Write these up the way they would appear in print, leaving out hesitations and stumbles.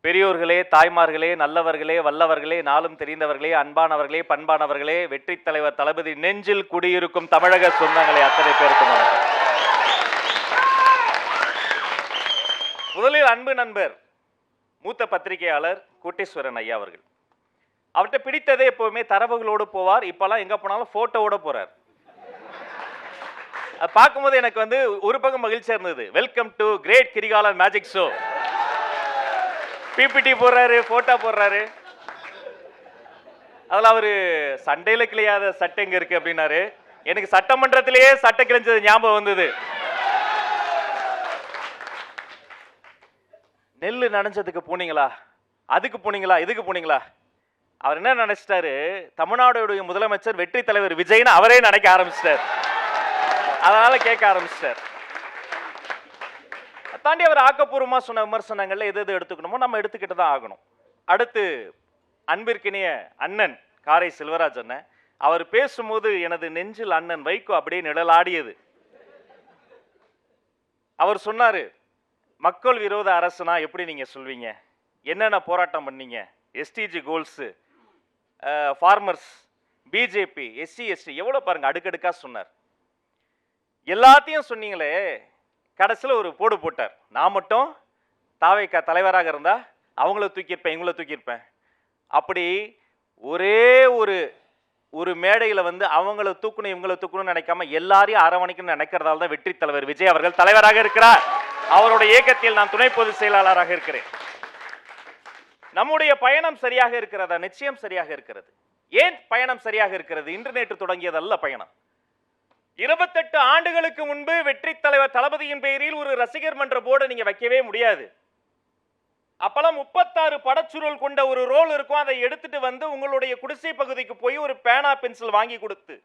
பெரியோர்களே, தாய்மார்களே, நல்லவர்களே, வல்லவர்களே, நாளும் தெரிந்தவர்களே, அன்பானவர்களே, பண்பானவர்களே, வெற்றி தலைவர் தளபதி நெஞ்சில் குடியிருக்கும் தமிழக சொந்தங்களே, அத்தனை பேருக்கும் வணக்கம். முதலில் அன்பு நண்பர் மூத்த பத்திரிகையாளர் கோட்டீஸ்வரன் ஐயா அவர்கள். அவர்கிட்ட பிடித்ததே எப்பவுமே தரவுகளோடு போவார். இப்பெல்லாம் எங்க போனாலும் போட்டோவோட போறார். அது பார்க்கும்போது எனக்கு வந்து ஒரு பக்கம் மகிழ்ச்சியா இருந்தது. Welcome to great Kirikalan magic show. PPT போடுறாரு, போட்டோ போடுறாரு. அதில் அவரு சண்டையில கிளியாத சட்டை எங்க இருக்கு அப்படின்னாரு. எனக்கு சட்டமன்றத்திலேயே சட்டை கிழிஞ்சது ஞாபகம் வந்தது. நெல்லு நனைஞ்சதுக்கு போனீங்களா, அதுக்கு போனீங்களா, இதுக்கு போனீங்களா? அவர் என்ன நினைச்சிட்டாரு, தமிழ்நாடுடைய முதலமைச்சர் வெற்றி தலைவர் விஜய்னு அவரே நினைக்க ஆரம்பிச்சிட்டார். அதனால கேட்க ஆரம்பிச்சிட்டார். தாண்டி அவர் ஆக்கப்பூர்வமா சொன்ன விமர்சனங்கள்ல எது எது எடுத்துக்கணுமோ நம்ம எடுத்துக்கிட்டு தான் ஆகணும். அடுத்து அன்பிற்கினிய அண்ணன் காரை செல்வராஜ் அண்ணன், அவர் பேசும்போது எனது நெஞ்சில் அண்ணன் வைகோ அப்படியே நிழலாடியது. அவர் சொன்னாரு, மக்கள் விரோத அரசுனா எப்படி நீங்க சொல்வீங்க, என்னென்ன போராட்டம் பண்ணீங்க, SDG goals, farmers, BJP, SC ST, எவ்வளவு பாருங்க அடுக்கடுக்கா சொன்னார். எல்லாத்தையும் சொன்னீங்களே, கடைசியில் ஒரு போடு போட்டார். நான் மட்டும் தாவேகா தலைவராக இருந்தா அவங்கள தூக்கியிருப்பேன், இவங்கள தூக்கியிருப்பேன். அப்படி ஒரே ஒரு மேடையில் வந்து அவங்கள தூக்கணும் இவங்கள தூக்கணும்னு நினைக்காம எல்லாரையும் அரவணைக்கணும்னு நினைக்கிறதால தான் வெற்றி தலைவர் விஜய் அவர்கள் தலைவராக இருக்கிறார். அவருடைய இயக்கத்தில் நான் துணை பொதுச் செயலாளராக இருக்கிறேன். நம்முடைய பயணம் சரியாக இருக்கிறதா? நிச்சயம் சரியாக இருக்கிறது. ஏன் பயணம் சரியாக இருக்கிறது? இன்று நேற்று தொடங்கியது அல்ல பயணம். 28 ஆண்டுகளுக்கு முன்பு வெற்றி தலைவர் தளபதியின் பெயரில் ஒரு ரசிகர் மன்ற போர்டு நீங்க வைக்கவே முடியாது. அப்பெல்லாம் 36 படச்சுருள் கொண்ட ஒரு ரோல் இருக்கும். அதை எடுத்துட்டு வந்து உங்களுடைய குடிசை பகுதிக்கு போய் ஒரு பேனா பென்சில் வாங்கி கொடுத்து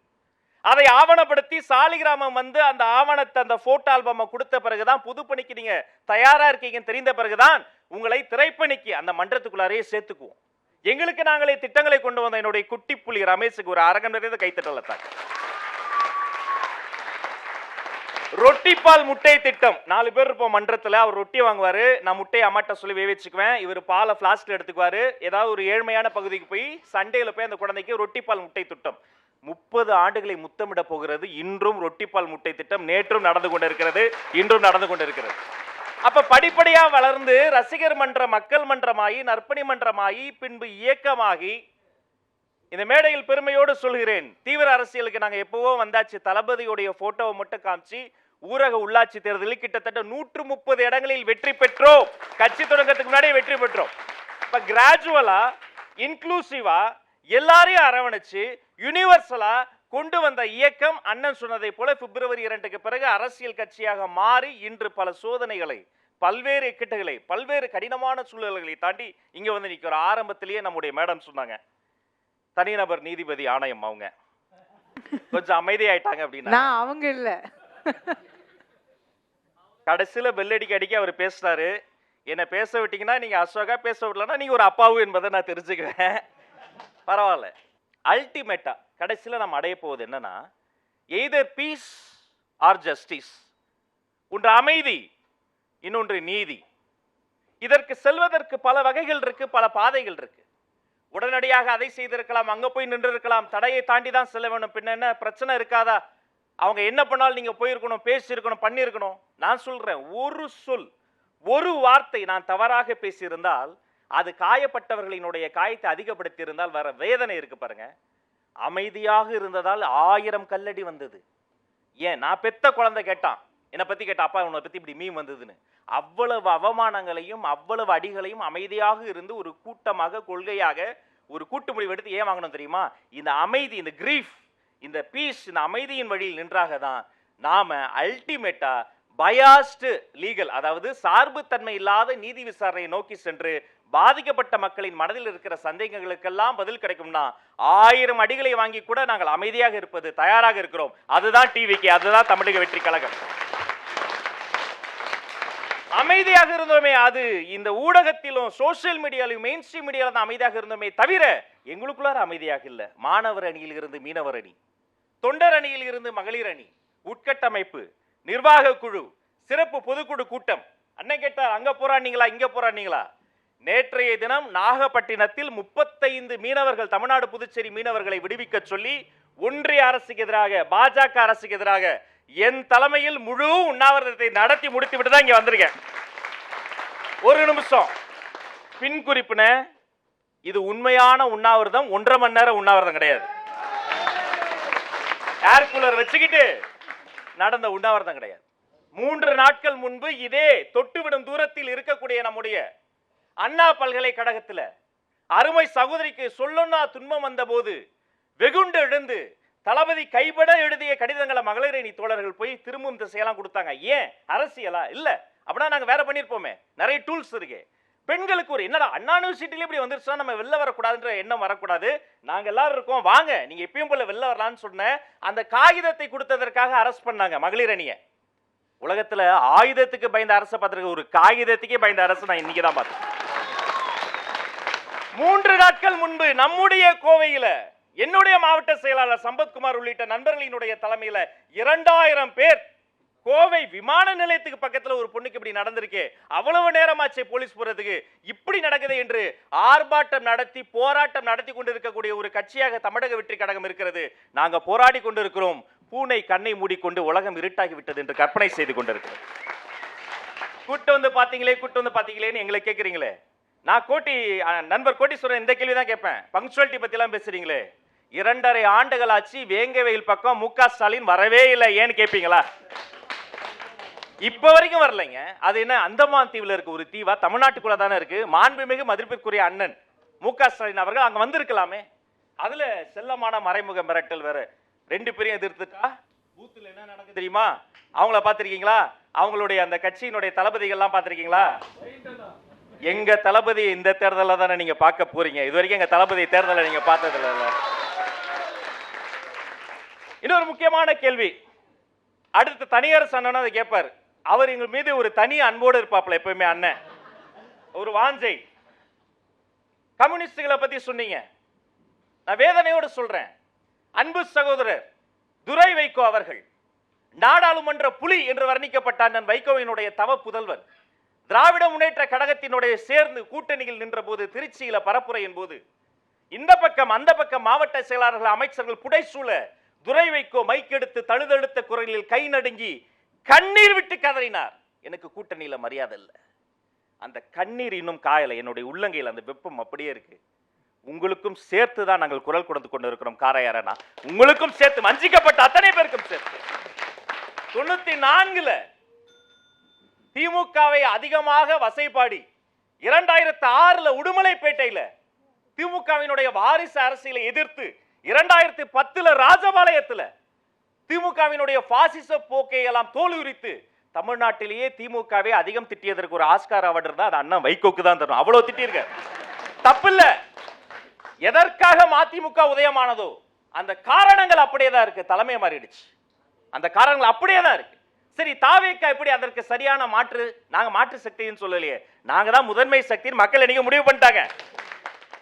அதை ஆவணப்படுத்தி சாலிகிராமம் வந்து அந்த ஆவணத்தை அந்த போட்டோ ஆல்பமை கொடுத்த பிறகுதான் புதுப்பணிக்கு நீங்க தயாரா இருக்கீங்கன்னு தெரிந்த பிறகுதான் உங்களை திரைப்பணிக்கு அந்த மன்றத்துக்குள்ளாரையே சேர்த்துக்குவோம். எங்களுக்கு நாங்களே திட்டங்களை கொண்டு வந்த என்னுடைய குட்டி புலி ரமேஷுக்கு ஒரு அரங்கம் நிறைந்த கைத்தட்டலத்தான். ரொட்டிப்பால் முட்டை திட்டம், 4 பேர் இருப்போம் மன்றத்தில். அவர் ரொட்டி வாங்குவாரு, நான் முட்டையை அம்மாட்ட சொல்லி வேவிச்சுக்குவேன். இவர் பாலை பிளாஸ்டில் எடுத்துக்குவாரு. ஏதாவது ஒரு ஏழ்மையான பகுதிக்கு போய் சண்டையில் போய் அந்த குழந்தைக்கு ரொட்டிப்பால் முட்டை திட்டம் 30 ஆண்டுகளை முத்தமிட போகிறது. இன்றும் ரொட்டிப்பால் முட்டை திட்டம் நேற்றும் நடந்து கொண்டிருக்கிறது, இன்றும் நடந்து கொண்டிருக்கிறது. அப்ப படிப்படியா வளர்ந்து ரசிகர் மன்ற மக்கள் மன்றமாகி நற்பணி மன்றமாகி பின்பு இயக்கமாகி, இந்த மேடையில் பெருமையோடு சொல்கிறேன், தீவிர அரசியலுக்கு நாங்க எப்பவோ வந்தாச்சு. தளபதியுடைய போட்டோவை மட்டும் காமிச்சு ஊரக உள்ளாட்சி தேர்தலில் கிட்டத்தட்ட 130 இடங்களில் வெற்றி பெற்றோம். கட்சி தொடங்கத்துக்கு முன்னாடியே வெற்றி பெற்றோம். இப்ப கிராஜுவலா இன்க்ளூசிவா எல்லாரையும் அரவணைச்சு யூனிவர்சலா கொண்டு வந்த இயக்கம் அண்ணன் சொன்னதை போல பிப்ரவரி 2க்கு பிறகு அரசியல் கட்சியாக மாறி இன்று பல சோதனைகளை, பல்வேறு இக்கட்டுகளை, பல்வேறு கடினமான சூழல்களை தாண்டி இங்க வந்து நிற்கிற. ஆரம்பத்திலேயே நம்முடைய மேடம் சொன்னாங்க, தனிநபர் நீதிபதி ஆணையம் அவங்க கொஞ்சம் அமைதியாயிட்டாங்க அப்படின்னா. அவங்க இல்ல, கடைசியில பெல்லடிக்கு அடிக்க அவர் பேசுறாரு. என்ன பேச விட்டீங்கன்னா நீங்க அசோகா, பேச விடலன்னா நீங்க ஒரு அப்பாவு என்பதை நான் தெரிஞ்சுக்குவேன். பரவாயில்ல. அல்டிமேட்டா கடைசியில நம்ம அடைய போவது என்னன்னா, எய்தர் பீஸ் ஆர் ஜஸ்டிஸ். ஒன்று அமைதி, இன்னொன்று நீதி. இதற்கு செல்வதற்கு பல வகைகள் இருக்கு, பல பாதைகள் இருக்கு. உடனடியாக அதை செய்திருக்கலாம், அங்க போய் நின்று இருக்கலாம், தடையை தாண்டி தான் செல்ல வேணும். பின்ன என்ன பிரச்சனை இருக்காதா? அவங்க என்ன பண்ணாலும் நீங்க போயிருக்கணும், பேசியிருக்கணும், பண்ணியிருக்கணும். நான் சொல்றேன், ஒரு சொல், ஒரு வார்த்தை நான் தவறாக பேசியிருந்தால் அது காயப்பட்டவர்களினுடைய காயத்தை அதிகப்படுத்தி இருந்தால் வர வேதனை இருக்கு பாருங்க. அமைதியாக இருந்ததால் 1000 கல்லடி வந்தது. ஏன், நான் பெத்த குழந்தை கேட்டான், என்னை பத்தி கேட்டா, அப்பா உன்னை பத்தி இப்படி மீன் வந்ததுன்னு. அவ்வளவு அவமானங்களையும் அவ்வளவு அடிகளையும் அமைதியாக இருந்து ஒரு கூட்டமாக கொள்கையாக ஒரு கூட்டு முடிவு எடுத்து ஏன் வாங்கணும் தெரியுமா? இந்த அமைதி, இந்த கிரீஃப், இந்த பீஸ், இந்த அமைதியின் வழியில் நின்றாக தான் நாம அல்டிமேட்டா பயாஸ்டு லீகல், அதாவது சார்புத்தன்மை இல்லாத நீதி விசாரணையை நோக்கி சென்று பாதிக்கப்பட்ட மக்களின் மனதில் இருக்கிற சந்தேகங்களுக்கெல்லாம் பதில் கிடைக்கும்னா 1000 அடிகளை வாங்கி கூட நாங்கள் அமைதியாக இருப்பது தயாராக இருக்கிறோம். அதுதான் டிவிக்கு, அதுதான் தமிழக வெற்றி கழகம். அமைதியாக இருந்தோமே, அது இந்த ஊடகத்திலும் சோசியல் மீடியாவிலும் மெயின் ஸ்ட்ரீம் மீடியாவில் தான் அமைதியாக இருந்தோமே தவிர எங்களுக்குள்ளார அமைதியாக இல்லை. மாணவர் அணியில் இருந்து மீனவர் அணி, தொண்டர் அணியில் இருந்து மகளிர் அணி, உட்கட்டமைப்பு, நிர்வாக குழு, சிறப்பு பொதுக்குழு கூட்டம். அண்ணன் கேட்டார், அங்க போராடினீங்களா, இங்க போராடினீங்களா? நேற்றைய தினம் நாகப்பட்டினத்தில் 35 மீனவர்கள், தமிழ்நாடு புதுச்சேரி மீனவர்களை விடுவிக்க சொல்லி ஒன்றிய அரசுக்கு எதிராக, பாஜக அரசுக்கு எதிராக என் தலைமையில் முழு உண்ணாவிரதத்தை நடத்தி முடித்து விட்டு தான் இங்க வந்திருக்கேன். ஒரு நிமிஷம் பின் குறிப்புன, இது உண்மையான உண்ணாவிரதம், 1.5 மணி நேரம் உண்ணாவிரதம் கிடையாது. ஏர் கூலர் வச்சுக்கிட்டு நடந்த உண்ணாவிரதம் கிடையாது. 3 நாட்கள் முன்பு இதே தொட்டுவிடும் தூரத்தில் இருக்கக்கூடிய நம்முடைய அண்ணா பல்கலைக்கழகத்தில் அருமை சகோதரிக்கு சொல்லொன்னா துன்பம் வந்த போது வெகுண்டு எழுந்து தளபதி கைபட எழுதிய கடிதங்களை மகளிர் அணி தோழர்கள் போய் திரும்பும் திசையெல்லாம் கொடுத்தாங்க. ஏன்? அரசியலா? இல்ல, அப்படின்னா நாங்க வேற பண்ணிருப்போமே. நிறைய டூல்ஸ் இருக்கு. பெண்களுக்கு ஒரு என்னடா அண்ணா யூனிவர்சிட்டியில இப்படி வந்துருச்சா, நம்ம வெளில வரக்கூடாதுன்ற எண்ணம் வரக்கூடாது, நாங்க எல்லாரும் இருக்கோம், வாங்க நீங்க எப்பயும் போல வெளில வரலாம்னு சொன்ன அந்த காகிதத்தை கொடுத்ததற்காக அரெஸ்ட் பண்ணாங்க மகளிர் அணியை. உலகத்துல ஆயுதத்துக்கு பயந்த அரசை பார்த்திருக்க, ஒரு காகிதத்துக்கே பயந்த அரசு நான் இன்னைக்கு தான் பார்த்தேன். 3 நாட்கள் முன்பு நம்முடைய கோவையில என்னுடைய மாவட்ட செயலாளர் சம்பத்குமார் உள்ளிட்ட நண்பர்களினுடைய தலைமையில 2000 பேர் கோவை விமான நிலையத்துக்கு பக்கத்துல ஒரு பொண்ணுக்கு இப்படி நடந்திருக்கு, அவ்வளவு நேரமாச்சு போலீஸ் போறதுக்கு, இப்படி நடக்குது என்று ஆர்ப்பாட்டம் நடத்தி போராட்டம் நடத்தி கொண்டிருக்கக்கூடிய ஒரு கட்சியாக தமிழக வெற்றி கழகம் இருக்கிறது. நாங்க போராடி கொண்டிருக்கிறோம். பூனை கண்ணை மூடிக்கொண்டு உலகம் இருட்டாகி விட்டது என்று கற்பனை செய்து கொண்டிருக்கிறோம். கூட்டு வந்து பாத்தீங்களேன்னு எங்களை கேட்குறீங்களே. நான் நண்பர் கோட்டீஸ்வரன் இந்த கேள்வி தான் கேட்பேன். பங்க்சுவாலிட்டி பத்தி எல்லாம் பேசுறீங்களே, 2.5 ஆண்டுகள் ஆச்சு, வேங்கவேல் பக்கம் மு.க. ஸ்டாலின் வரவே இல்லை, ஏன்னு கேட்பீங்களா? இப்ப வரைக்கும் வரலைங்க. அது என்ன அந்தமான் தீவுல இருக்க ஒரு தீவா? தமிழ்நாட்டுக்குள்ள தானே இருக்கு. மாண்புமிகு மதிப்பிற்குரிய அண்ணன் மு.க. ஸ்டாலின் அவர்கள் அங்க வந்திருக்கலாமே. அதுல செல்லமான மறைமுக மிரட்டல் வேற. 2 பேரையும் எதிர்த்துட்டா பூத்துல என்ன நடக்குது தெரியுமா? அவங்கள பாத்திருக்கீங்களா? அவங்களுடைய அந்த கட்சியினுடைய தளபதிகள் எல்லாம் பாத்திருக்கீங்களா? எங்க தளபதி இந்த தேர்தலில் தானே நீங்க பார்க்க போறீங்க. இது வரைக்கும் எங்க தளபதி தேர்தலை நீங்க பார்த்ததில்ல. இன்னொரு முக்கியமான கேள்வி, அடுத்து தனியரசு அண்ணன் அதை கேட்பார். அவர் எங்க மீது ஒரு தனி அன்போடு இருப்பாப்ல எப்பவுமே. அண்ணன் ஒரு வாஞ்சை. கம்யூனிஸ்டுகளை பத்தி சொன்னீங்க, நான் வேதனையோடு சொல்றேன். அன்பு சகோதரர் துரை வைகோ அவர்கள் நாடாளுமன்ற புலி என்று வர்ணிக்கப்பட்ட அண்ணன் வைகோவினுடைய தவ புதல்வன் திராவிட முன்னேற்ற கழகத்தினுடைய சேர்ந்து கூட்டணியில் நின்ற போது திருச்சியில பரப்புரையின் போது இந்த பக்கம் அந்த பக்கம் மாவட்ட செயலாளர்கள் அமைச்சர்கள் புடைசூழ துரை வைகோ மைக்கெடுத்து தழுதழுத்த குரலில் கை நடுங்கி கண்ணீர் விட்டு கதறினார். எனக்கு கூட்டணியில மரியாதை இல்லை. அந்த கண்ணீர் இன்னும் காயலை. என்னுடைய உள்ளங்கையில் அந்த வெப்பம் அப்படியே இருக்கு. உங்களுக்கும் சேர்த்து தான் நாங்கள் குரல் கொடுத்து கொண்டு இருக்கிறோம். காரையாரனா உங்களுக்கும் சேர்த்து, வஞ்சிக்கப்பட்ட அத்தனை பேருக்கும் சேர்த்து. 94ல் திமுகவை அதிகமாக வசைபாடி 2006ல் உடுமலைப்பேட்டையில திமுகவினுடைய வாரிசு அரசியலை எதிர்த்து 2010ல் ராஜபாளையத்தில் திமுகவினுடைய பாசிச போக்கை எல்லாம் தோலுரித்து தமிழ்நாட்டிலேயே திமுகவை அதிகம் திட்டியதற்கு ஒரு ஆஸ்கார் அவார்டு தான் அது அண்ணன் வைகோக்கு தான் தரும். அவ்வளவு திட்டிருக்க தப்பில்ல. எதற்காக மதிமுக உதயமானதோ அந்த காரணங்கள் அப்படியே தான் இருக்கு. தலைமை மாறிடுச்சு, அந்த காரணங்கள் அப்படியே தான் இருக்கு. சரி, தாவேக்கா எப்படி அதற்கு சரியான மாற்று? நாங்க மாற்று சக்தின்னு சொல்லலையே, நாங்க தான் முதன்மை சக்தி மக்கள் இன்னைக்கு முடிவு பண்ணிட்டாங்க.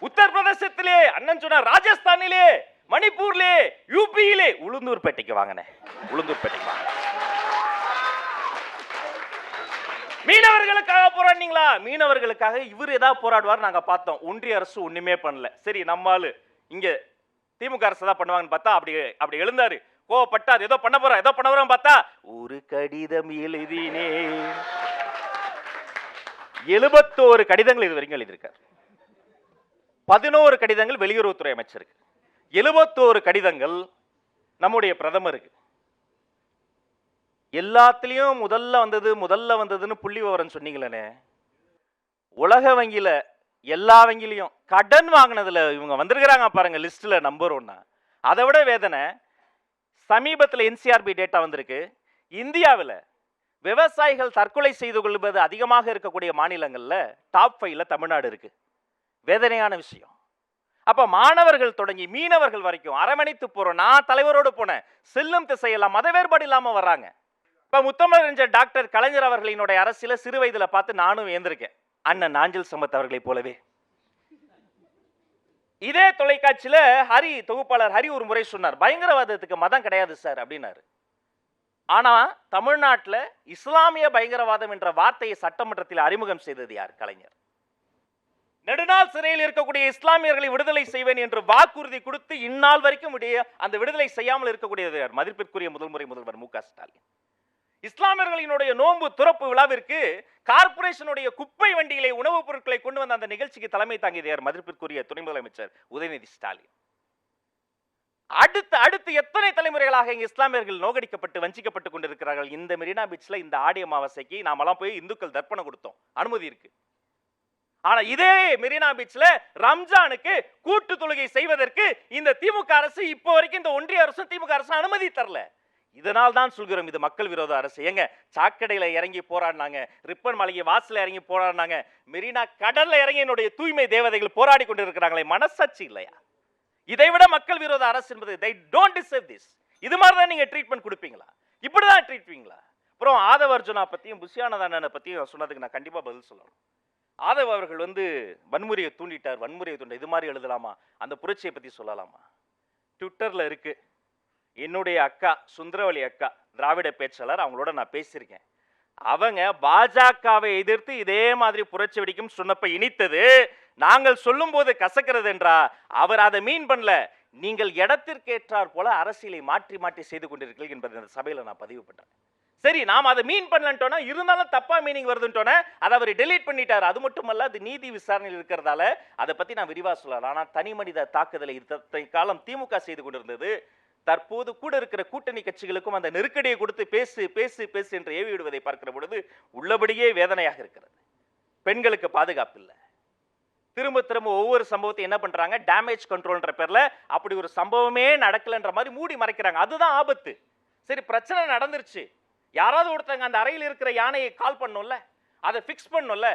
உத்தரப்பிரதேசத்திலே அண்ணன் சொன்னார், ராஜஸ்தானிலே, மணிப்பூர்லே, யூபியிலே, உளுந்தூர்பேட்டைக்கு வாங்கினேன். உளுந்தூர்பேட்டைக்கு வாங்க. மீனவர்களுக்காக போராடினீங்களா? மீனவர்களுக்காக இவர் ஏதாவது போராடுவார் நாங்க பார்த்தோம். ஒன்றிய அரசு ஒண்ணுமே பண்ணல. சரி, நம்மால இங்க திமுக அரசு தான் பண்ணுவாங்கன்னு பார்த்தா அப்படி எழுந்தாரு. கோவப்பட்டார், ஏதோ பண்ண போறோம் பார்த்தா ஒரு கடிதம் எழுதினே. 71 கடிதங்கள் இது வரைக்கும் எழுதியிருக்கார். 11 கடிதங்கள் வெளியுறவுத்துறை அமைச்சருக்கு, 71 கடிதங்கள் நம்முடைய பிரதமருக்கு. எல்லாத்திலையும் முதல்ல வந்ததுன்னு புள்ளி விவரம் சொன்னீங்களே. உலக வங்கியில எல்லா வங்கியிலையும் கடன் வாங்கினதுல இவங்க வந்திருக்கிறாங்க பாருங்க லிஸ்ட்ல நம்பர் 1. அதை விட வேதனை, சமீபத்தில் என்சிஆர்பி டேட்டா வந்திருக்கு. இந்தியாவில் விவசாயிகள் தற்கொலை செய்து கொள்வது அதிகமாக இருக்கக்கூடிய மாநிலங்கள்ல டாப் 5ல தமிழ்நாடு இருக்கு. வேதனையான விஷயம். அப்ப மாணவர்கள் தொடங்கி மீனவர்கள் வரைக்கும் அரவணைத்து போறோம். நான் தலைவரோடு போனேன். செல்லும் திசையெல்லாம் மத வேறுபாடு இல்லாம வர்றாங்க. இப்ப முத்தமிழறிஞர் டாக்டர் கலைஞர் அவர்களினுடைய அரசியல சிறு வயதுல பார்த்து நானும் ஏந்திருக்கேன். அண்ணன் நாஞ்சில் சம்பத் அவர்களை போலவே. இதே தொலைக்காட்சியில தொகுப்பாளர் ஹரி ஒரு முறை சொன்னார், பயங்கரவாதத்துக்கு மதம் கிடையாது சார் அப்படின்னாரு. ஆனா தமிழ்நாட்டில் இஸ்லாமிய பயங்கரவாதம் என்ற வார்த்தையை சட்டமன்றத்தில் அறிமுகம் செய்தது யார்? கலைஞர். நெடுநாள் சிறையில் இருக்கக்கூடிய இஸ்லாமியர்களை விடுதலை செய்வேன் என்று வாக்குறுதி கொடுத்து இந்நாள் வரைக்கும் அந்த விடுதலை செய்யாமல் இருக்கக்கூடியது மதிப்பிற்குரிய முதல்முறை முதல்வர் மு க ஸ்டாலின். இஸ்லாமியர்களினுடைய நோன்பு துறப்பு விழாவிற்கு கார்ப்பரேஷனுடைய குப்பை வண்டிகளை உணவுப் பொருட்களை கொண்டு வந்த அந்த நிகழ்ச்சிக்கு தலைமை தாங்கியது மதிப்பிற்குரிய துணை முதலமைச்சர் உதயநிதி ஸ்டாலின். அடுத்து எத்தனை தலைமுறைகளாக இங்க இஸ்லாமியர்கள் நோகடிக்கப்பட்டு வஞ்சிக்கப்பட்டு கொண்டிருக்கிறார்கள். இந்த மெரினா பீச்ல இந்த ஆடி அமாவாசைக்கு நாமெல்லாம் போய் இந்துக்கள் தர்ப்பணம் கொடுத்தோம், அனுமதி இருக்கு. ஆனா இதே மெரினா பீச்ல ரம்ஜானுக்கு கூட்டு தொழுகை செய்வதற்கு இந்த திமுக அரசு இப்போ வரைக்கும் இந்த ஒன்றிய அரசும் திமுக அரசு அனுமதி தரல. இதனால் தான் சொல்கிறோம் இது மக்கள் விரோத அரசு. எங்க சாக்கடையில இறங்கி போராடினாங்க, ரிப்பன் மாளிகை வாசல இறங்கி போராடினாங்க, மெரினா கடல்ல இறங்கி என்னுடைய தூய்மை தேவதைகள் போராடி கொண்டிருக்கிறாங்களே, மனசாட்சி இல்லையா? இதை விட மக்கள் விரோத அரசு என்பது they don't deserve this. இது மாதிரி தான் நீங்க ட்ரீட்மெண்ட் கொடுப்பீங்களா? இப்படிதான் ட்ரீட்வீங்களா? அப்புறம் ஆதவ அர்ஜுனா பத்தியும் புஷியானதான பத்தியும் சொன்னதுக்கு நான் கண்டிப்பா பதில் சொல்லணும். ஆதவ அவர்கள் வன்முறையை தூண்டிட்டார், இது மாதிரி எழுதலாமா? அந்த புரட்சியை பத்தி சொல்லலாமா? ட்விட்டர்ல இருக்கு. என்னுடைய அக்கா சுந்தரவலி அக்கா திராவிட பேச்சாளர், அவங்களோட நான் பேசியிருக்கேன். அவங்க பாஜகவை எதிர்த்து இதே மாதிரி புரட்சி வெடிக்கும் சொன்னப்ப இனித்தது, நாங்கள் சொல்லும் போது கசக்கிறது என்றா? அவர் அதை மீன் பண்ணல. நீங்கள் இடத்திற்கேற்றார் போல அரசியலை மாற்றி மாற்றி செய்து கொண்டிருக்கிறீர்கள் என்பதை இந்த சபையில நான் பதிவு பண்றேன். சரி, நாம் அதை மீன் பண்ணலன்ட்டோன்னா, இருந்தாலும் தப்பா மீனிங் வருதுன்ட்டோன்னா அதை அவர் டெலீட் பண்ணிட்டார். அது மட்டுமல்ல, அது நீதி விசாரணையில் இருக்கிறதால அதை பத்தி நான் விரிவா சொல்லலாம். ஆனால் தனி மனித தாக்குதலை இத்தனை காலம் திமுக செய்து கொண்டிருந்தது. தற்போது கூட இருக்கிற கூட்டணி கட்சிகளுக்கும் அந்த நெருக்கடியை கொடுத்து பேசு பேசு பேசு என்று ஏவி விடுவதை பார்க்கிற பொழுது உள்ளபடியே வேதனையாக இருக்கிறது. பெண்களுக்கு பாதுகாப்பு இல்லை. திரும்ப திரும்ப ஒவ்வொரு சம்பவத்தை என்ன பண்றாங்க, டேமேஜ் கண்ட்ரோல்ன்ற பேர்ல அப்படி ஒரு சம்பவமே நடக்கலன்ற மாதிரி மூடி மறைக்கிறாங்க. அதுதான் ஆபத்து. சரி, பிரச்சனை நடந்துருச்சு, யாராவது ஒருத்தங்க அந்த அறையில் இருக்கிற யானையை கால் பண்ணும்ல, அதை ஃபிக்ஸ் பண்ணும்ல.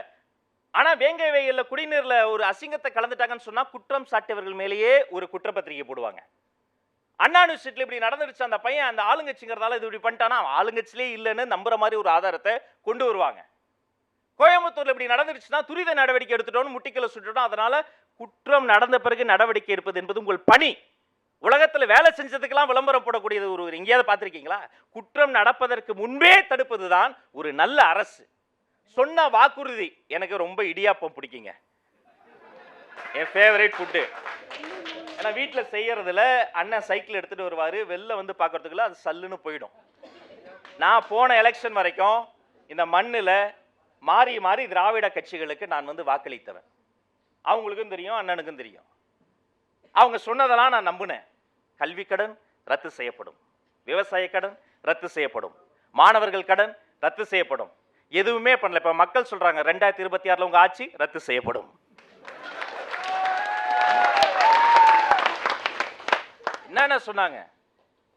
ஆனா வேங்கை வெயில்ல குடிநீர்ல ஒரு அசிங்கத்தை கலந்துட்டாங்கன்னு சொன்னா குற்றம் சாட்டியவர்கள் மேலேயே ஒரு குற்றப்பத்திரிகை போடுவாங்க. அண்ணா யூனிவர்சிட்டியில் இப்படி நடந்துருச்சு, அந்த பையன் அந்த ஆளுங்கட்சிங்கிறதால இது இப்படி பண்ணிட்டானா, ஆளுங்கட்சியிலே இல்லைன்னு நம்புற மாதிரி ஒரு ஆதாரத்தை கொண்டு வருவாங்க. கோயம்புத்தூர்ல இப்படி நடந்துருச்சுன்னா துரித நடவடிக்கை எடுத்துட்டோம், முட்டிக்கல சுட்டுட்டோம், அதனால குற்றம் நடந்த பிறகு நடவடிக்கை எடுப்பது என்பது உங்கள் பணி. உலகத்தில் வேலை செஞ்சதுக்கெல்லாம் விளம்பரம் போடக்கூடியது ஒரு எங்கேயாவது பார்த்திருக்கீங்களா? குற்றம் நடப்பதற்கு முன்பே தடுப்பதுதான் ஒரு நல்ல அரசு. சொன்ன வாக்குறுதி, எனக்கு ரொம்ப இடியாப்பம் பிடிக்குங்க, என் ஃபேவரட் ஃபுட்டு. ஏன்னா வீட்டில் செய்யறதுல அண்ணன் சைக்கிள் எடுத்துட்டு வருவாரு, வெளில பார்க்கறதுக்குள்ள அது சல்லுன்னு போயிடும். நான் போன எலெக்ஷன் வரைக்கும் இந்த மண்ணில் மாறி மாறி திராவிட கட்சிகளுக்கு நான் வாக்களித்தவன். அவங்களுக்கும் தெரியும், அண்ணனுக்கும் தெரியும். அவங்க சொன்னதெல்லாம் நான் நம்பினேன். கல்வி கடன் ரத்து செய்யப்படும், விவசாய கடன் ரத்து செய்யப்படும், மாணவர்கள் கடன் ரத்து செய்யப்படும். எதுவுமே பண்ணல. இப்ப மக்கள் சொல்றாங்க 2026 உங்க ஆட்சி ரத்து செய்யப்படும். என்ன சொன்னாங்க?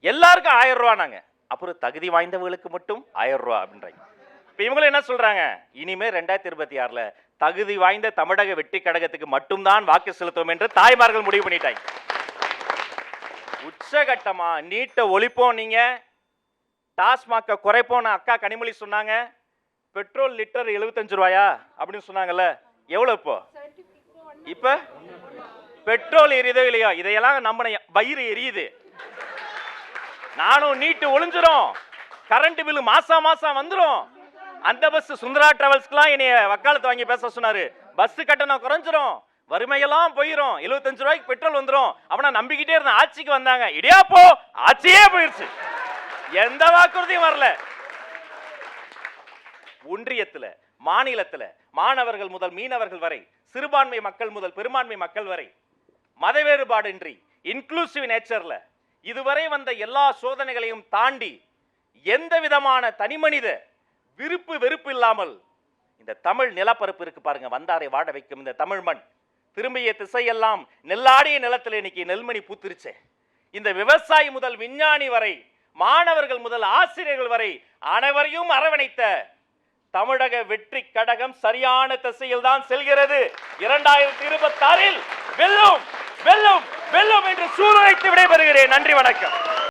எல்லாருக்கும் 1000 ரூபாய் நாங்க, அப்புறம் தகுதி வாய்ந்தவர்களுக்கு மட்டும் 1000 ரூபாய் அப்படின்றாங்க. இப்ப இவங்களும் என்ன சொல்றாங்க, இனிமே 2026 தகுதி வாய்ந்த தமிழக வெற்றி கழகத்துக்கு மட்டும்தான் வாக்கு செலுத்துவோம் என்று தாய்மார்கள் முடிவு பண்ணிட்டாங்க. உச்சகட்டமா நீட்டை ஒழிப்போம், நீங்க டாஸ்மாக குறைப்போம். அக்கா கனிமொழி சொன்னாங்க, பெட்ரோல் லிட்டர் 75 ரூபாயா அப்படின்னு சொன்னாங்கல்ல, எவ்வளவு இப்போ? இப்ப பெட்ரோல் எரியுதோ இல்லையோ, இதையெல்லாம் நம்ம வயிறு எரியுது. நானும் நீட்டு ஒளிஞ்சிரும், கரண்ட் பில் மாசம் வந்துரும். அந்த பஸ் சுந்தரா டிராவல்ஸ்க்குலாம் என்னைய வக்காலத்து வாங்கி பேச சொன்னாரு. பஸ் கட்டணம் குறைஞ்சிரும், வறுமையெல்லாம் போயிரும், 75 ரூபாய்க்கு பெட்ரோல் வந்துரும். அவனா நம்பிக்கிட்டே இருந்த ஆட்சிக்கு வந்தாங்க, இடியாப்போ ஆட்சியே போயிருச்சு, எந்த வாக்குறுதியும் வரல. ஒன்றியத்துல மாநிலத்துல மாணவர்கள் முதல் மீனவர்கள் வரை, சிறுபான்மை மக்கள் முதல் பெரும்பான்மை மக்கள் வரை, மத வேறுபாடின்றி இன்க்ளூசிவ் நேச்சர்ல இதுவரை வந்த எல்லா சோதனைகளையும் தாண்டி எந்த விதமான தனிமனித விருப்பு வெறுப்பு இல்லாமல் இந்த தமிழ் நிலப்பரப்பு இருக்கு பாருங்க, வந்தாரை வாட வைக்கும் இந்த தமிழ் மண். திரும்பிய திசையெல்லாம் நெல்லாடிய நிலத்தில் இன்னைக்கு நெல்மணி பூத்திருச்சே. இந்த விவசாயி முதல் விஞ்ஞானி வரை, மாணவர்கள் முதல் ஆசிரியர்கள் வரை அனைவரையும் அரவணைத்த தமிழக வெற்றி கழகம் சரியான திசையில் தான் செல்கிறது. 2026 வெல்லும் வெல்லும் வெல்லும் என்று சூளுரைத்து விடைபெறுகிறேன். நன்றி, வணக்கம்.